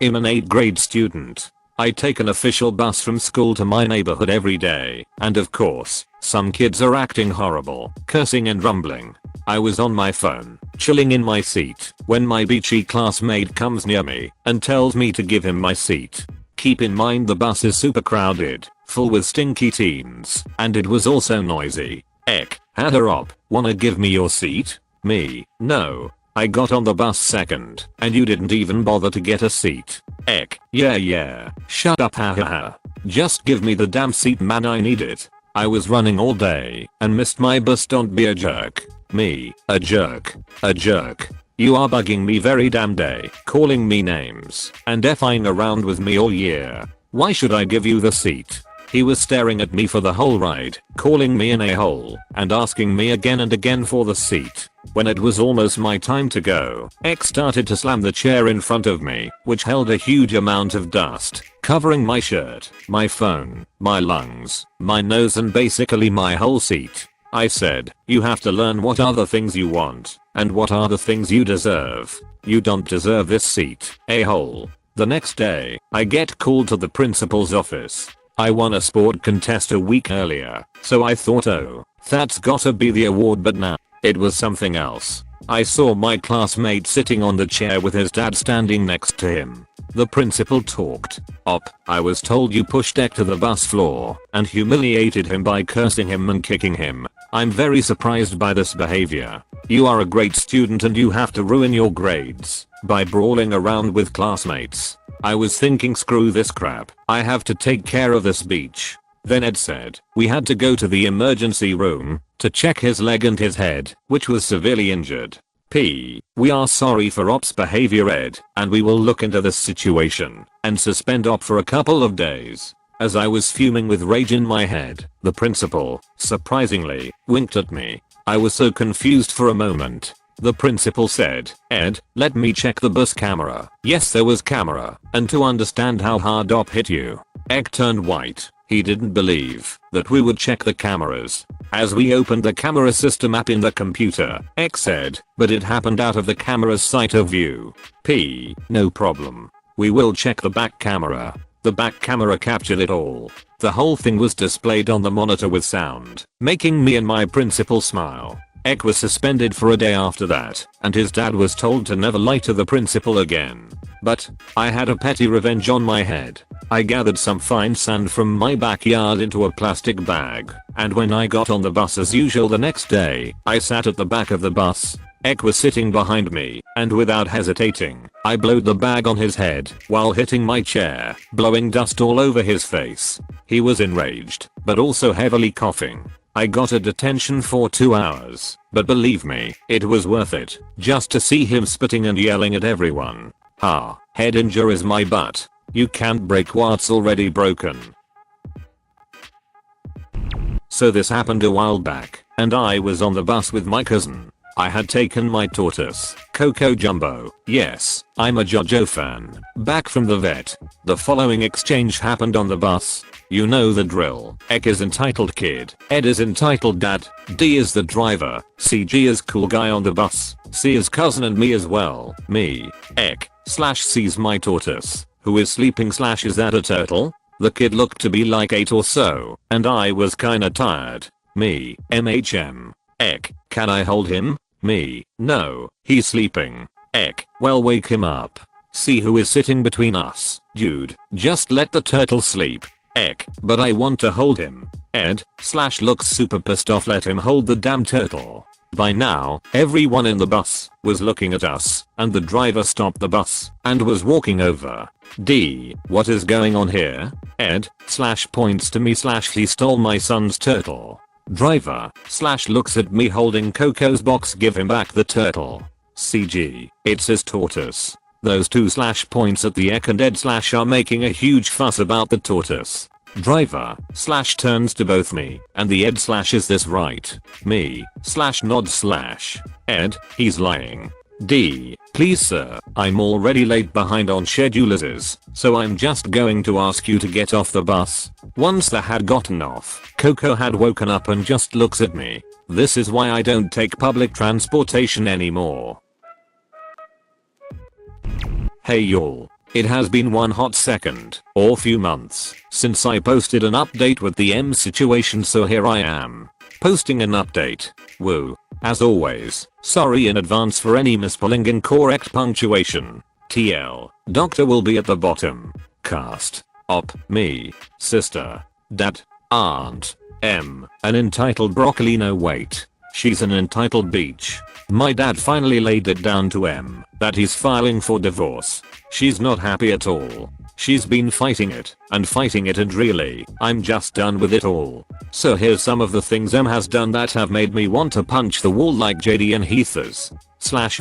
I'm an 8th grade student. I take an official bus from school to my neighborhood every day, and of course, some kids are acting horrible, cursing and rumbling. I was on my phone, chilling in my seat, when my beachy classmate comes near me and tells me to give him my seat. Keep in mind the bus is super crowded, full with stinky teens, and it was also noisy. Had her up, wanna give me your seat? Me, no. I got on the bus second, and you didn't even bother to get a seat. Yeah, shut up, hahaha. Just give me the damn seat, man, I need it. I was running all day and missed my bus, don't be a jerk. Me, a jerk. You are bugging me very damn day, calling me names and effing around with me all year. Why should I give you the seat? He was staring at me for the whole ride, calling me an a-hole and asking me again and again for the seat. When it was almost my time to go, X started to slam the chair in front of me, which held a huge amount of dust, covering my shirt, my phone, my lungs, my nose, and basically my whole seat. I said, you have to learn what are the things you want, and what are the things you deserve. You don't deserve this seat, a-hole. The next day, I get called to the principal's office. I won a sport contest a week earlier, so I thought, oh, that's gotta be the award, but nah, it was something else. I saw my classmate sitting on the chair with his dad standing next to him. The principal talked. I was told you pushed Ek to the bus floor and humiliated him by cursing him and kicking him. I'm very surprised by this behavior. You are a great student and you have to ruin your grades by brawling around with classmates. I was thinking, screw this crap, I have to take care of this beach. Then Ed said we had to go to the emergency room to check his leg and his head, which was severely injured. We are sorry for Op's behavior, Ed, and we will look into this situation and suspend Op for a couple of days. As I was fuming with rage in my head, the principal, surprisingly, winked at me. I was so confused for a moment. The principal said, Ed, let me check the bus camera. Yes, there was camera, and to understand how hard Op hit you. Ek turned white. He didn't believe that we would check the cameras. As we opened the camera system app in the computer, Ek said, but it happened out of the camera's sight of view. No problem. We will check the back camera. The back camera captured it all. The whole thing was displayed on the monitor with sound, making me and my principal smile. Ek was suspended for a day after that, and his dad was told to never lie to the principal again. But I had a petty revenge on my head. I gathered some fine sand from my backyard into a plastic bag, and when I got on the bus as usual the next day, I sat at the back of the bus. Ek was sitting behind me, and without hesitating, I blowed the bag on his head while hitting my chair, blowing dust all over his face. He was enraged, but also heavily coughing. I got a detention for 2 hours, but believe me, it was worth it, just to see him spitting and yelling at everyone. Head injury is my butt. You can't break what's already broken. So this happened a while back, and I was on the bus with my cousin. I had taken my tortoise, Coco Jumbo, yes, I'm a JoJo fan, back from the vet. The following exchange happened on the bus. You know the drill. Ek is entitled kid, Ed is entitled dad, D is the driver, CG is cool guy on the bus, C is cousin and me as well. Me, Ek, / C's my tortoise, who is sleeping / is that a turtle? The kid looked to be like 8 or so, and I was kinda tired. Me, MHM. Ek, can I hold him? Me, no, he's sleeping. Ek, well wake him up. See who is sitting between us, dude, just let the turtle sleep. Ek, but I want to hold him. Ed, / looks super pissed off, let him hold the damn turtle. By now, everyone in the bus was looking at us, and the driver stopped the bus and was walking over. D, what is going on here? Ed, / points to me / he stole my son's turtle. Driver, / looks at me holding Coco's box, give him back the turtle. CG, it's his tortoise. Those two / points at the Ek and Ed / are making a huge fuss about the tortoise. Driver, / turns to both me and the Ed / is this right? Me, / nods / Ed, he's lying. D, please sir, I'm already late behind on schedules, so I'm just going to ask you to get off the bus. Once they had gotten off, Coco had woken up and just looks at me. This is why I don't take public transportation anymore. Hey y'all, It has been one hot second, or few months, since I posted an update with the M situation, so here I am. Posting an update. Woo. As always, sorry in advance for any misspelling, incorrect punctuation. TL. Doctor will be at the bottom. Cast. Op. Me. Sister. Dad. Aunt. M. An entitled broccoli, no wait. She's an entitled beach. My dad finally laid it down to M that he's filing for divorce. She's not happy at all. She's been fighting it and really, I'm just done with it all. So here's some of the things M has done that have made me want to punch the wall like JD and Heathers.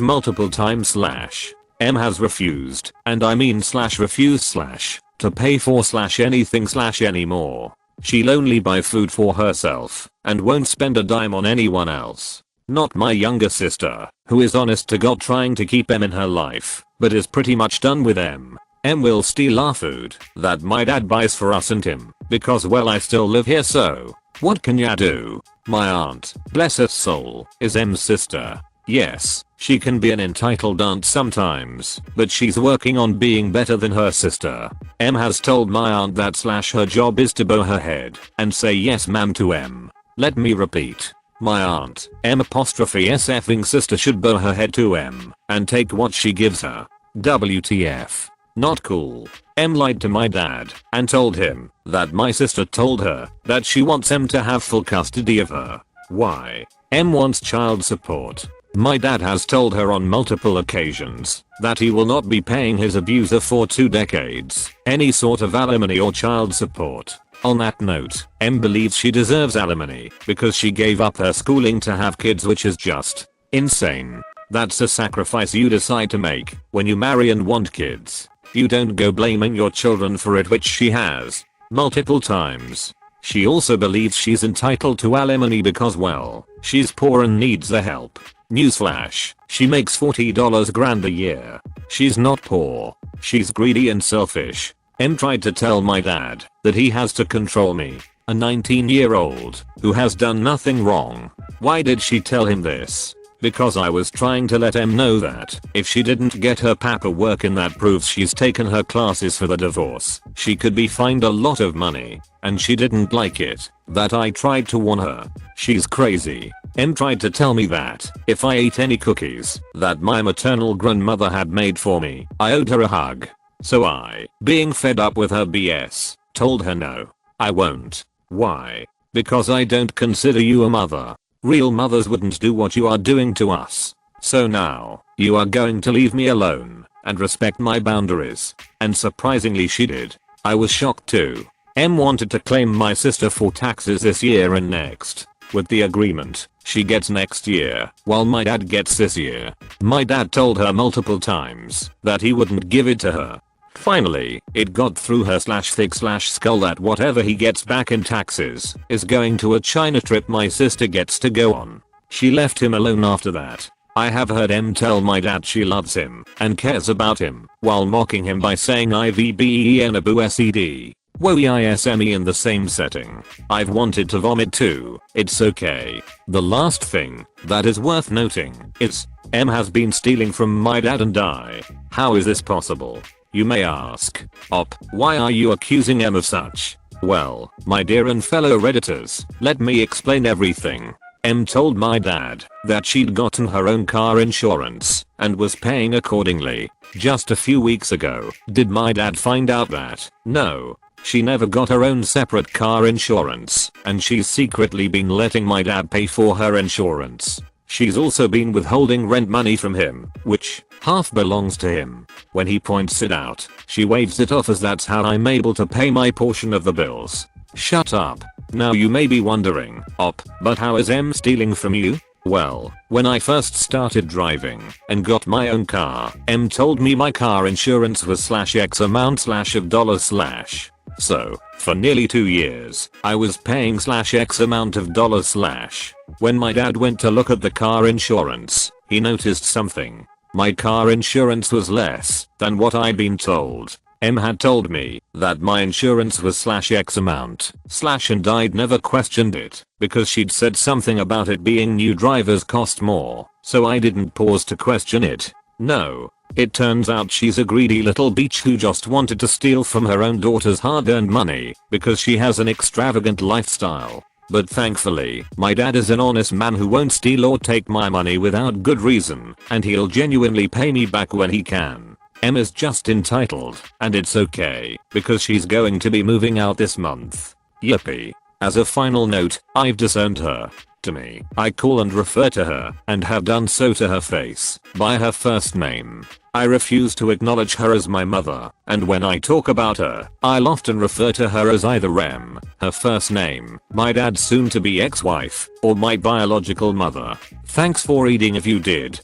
/ multiple times / M has refused, and I mean /refused / to pay for / anything / anymore. She'll only buy food for herself and won't spend a dime on anyone else. Not my younger sister, who is honest to God trying to keep M in her life, but is pretty much done with M. M will steal our food that my dad buys for us and him, because well, I still live here, so what can ya do? My aunt, bless her soul, is M's sister. Yes, she can be an entitled aunt sometimes, but she's working on being better than her sister. M has told my aunt that / her job is to bow her head and say yes ma'am to M. Let me repeat. My aunt, M''s sister should bow her head to M and take what she gives her. WTF. Not cool. M lied to my dad and told him that my sister told her that she wants M to have full custody of her. Why? M wants child support. My dad has told her on multiple occasions that he will not be paying his abuser for 2 decades any sort of alimony or child support. On that note, M believes she deserves alimony because she gave up her schooling to have kids, which is just insane. That's a sacrifice you decide to make when you marry and want kids. You don't go blaming your children for it, which she has multiple times. She also believes she's entitled to alimony because well, she's poor and needs the help. Newsflash, she makes $40 grand a year. She's not poor. She's greedy and selfish. M tried to tell my dad that he has to control me, a 19-year-old who has done nothing wrong. Why did she tell him this? Because I was trying to let M know that if she didn't get her paperwork in that proves she's taken her classes for the divorce, she could be fined a lot of money, and she didn't like it, that I tried to warn her. She's crazy. M tried to tell me that if I ate any cookies that my maternal grandmother had made for me, I owed her a hug. So I, being fed up with her BS, told her no, I won't. Why? Because I don't consider you a mother. Real mothers wouldn't do what you are doing to us. So now, you are going to leave me alone and respect my boundaries. And surprisingly she did. I was shocked too. M wanted to claim my sister for taxes this year and next. With the agreement, she gets next year, while my dad gets this year. My dad told her multiple times that he wouldn't give it to her. Finally, it got through her /thick /skull that whatever he gets back in taxes is going to a China trip my sister gets to go on. She left him alone after that. I have heard M tell my dad she loves him and cares about him while mocking him by saying IVBENABUSED. WOEISME in the same setting. I've wanted to vomit too. It's okay. The last thing that is worth noting is M has been stealing from my dad and I. How is this possible? You may ask. Op, why are you accusing M of such? Well, my dear and fellow Redditors, let me explain everything. M told my dad that she'd gotten her own car insurance and was paying accordingly. Just a few weeks ago, did my dad find out that? No. She never got her own separate car insurance, and she's secretly been letting my dad pay for her insurance. She's also been withholding rent money from him, which half belongs to him. When he points it out, she waves it off as that's how I'm able to pay my portion of the bills. Shut up. Now you may be wondering, Op, but how is M stealing from you? Well, when I first started driving and got my own car, M told me my car insurance was /X amount of dollars /. So, for nearly 2 years, I was paying /X amount of dollars /. When my dad went to look at the car insurance, he noticed something. My car insurance was less than what I'd been told. M had told me that my insurance was /X amount / and I'd never questioned it because she'd said something about it being new drivers cost more, so I didn't pause to question it. No. It turns out she's a greedy little bitch who just wanted to steal from her own daughter's hard-earned money because she has an extravagant lifestyle. But thankfully, my dad is an honest man who won't steal or take my money without good reason, and he'll genuinely pay me back when he can. Emma's just entitled, and it's okay, because she's going to be moving out this month. Yippee. As a final note, I've disowned her. To me, I call and refer to her, and have done so to her face, by her first name. I refuse to acknowledge her as my mother, and when I talk about her, I'll often refer to her as either Em, her first name, my dad's soon-to-be ex-wife, or my biological mother. Thanks for reading if you did.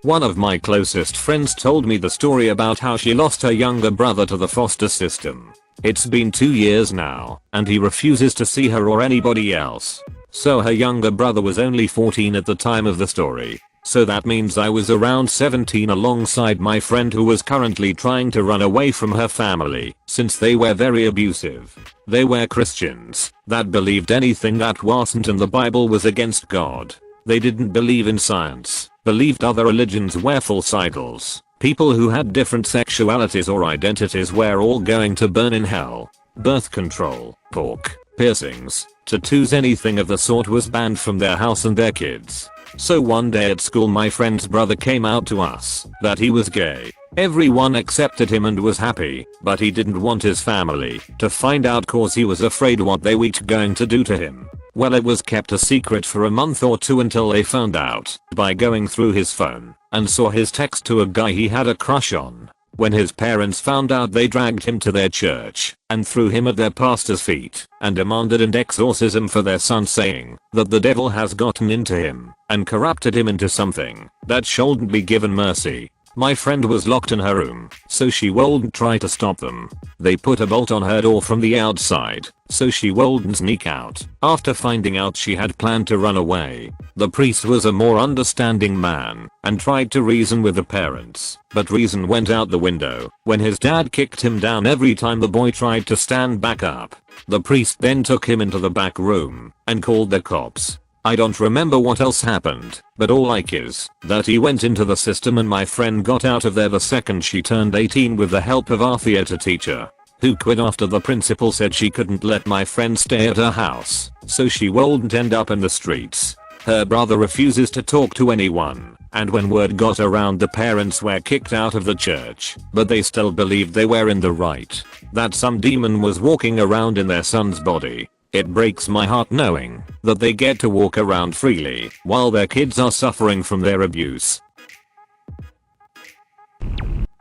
One of my closest friends told me the story about how she lost her younger brother to the foster system. It's been 2 years now, and he refuses to see her or anybody else. So her younger brother was only 14 at the time of the story. So that means I was around 17 alongside my friend who was currently trying to run away from her family, since they were very abusive. They were Christians that believed anything that wasn't in the Bible was against God. They didn't believe in science, believed other religions were false idols. People who had different sexualities or identities were all going to burn in hell. Birth control, pork, piercings, tattoos, anything of the sort was banned from their house and their kids. So one day at school my friend's brother came out to us that he was gay. Everyone accepted him and was happy, but he didn't want his family to find out cause he was afraid what they were going to do to him. Well, it was kept a secret for a month or two until they found out by going through his phone and saw his text to a guy he had a crush on. When his parents found out, they dragged him to their church and threw him at their pastor's feet and demanded an exorcism for their son, saying that the devil has gotten into him and corrupted him into something that shouldn't be given mercy. My friend was locked in her room, so she wouldn't try to stop them. They put a bolt on her door from the outside, so she wouldn't sneak out. After finding out she had planned to run away, the priest was a more understanding man and tried to reason with the parents, but reason went out the window when his dad kicked him down every time the boy tried to stand back up. The priest then took him into the back room and called the cops. I don't remember what else happened, but all I like is that he went into the system and my friend got out of there the second she turned 18 with the help of our theater teacher, who quit after the principal said she couldn't let my friend stay at her house, so she wouldn't end up in the streets. Her brother refuses to talk to anyone, and when word got around, the parents were kicked out of the church, but they still believed they were in the right, that some demon was walking around in their son's body. It breaks my heart knowing that they get to walk around freely while their kids are suffering from their abuse.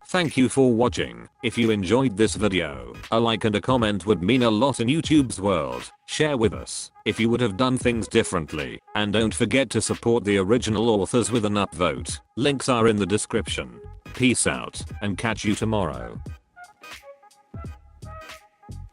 Thank you for watching. If you enjoyed this video, a like and a comment would mean a lot in YouTube's world. Share with us if you would have done things differently, and don't forget to support the original authors with an upvote. Links are in the description. Peace out, and catch you tomorrow.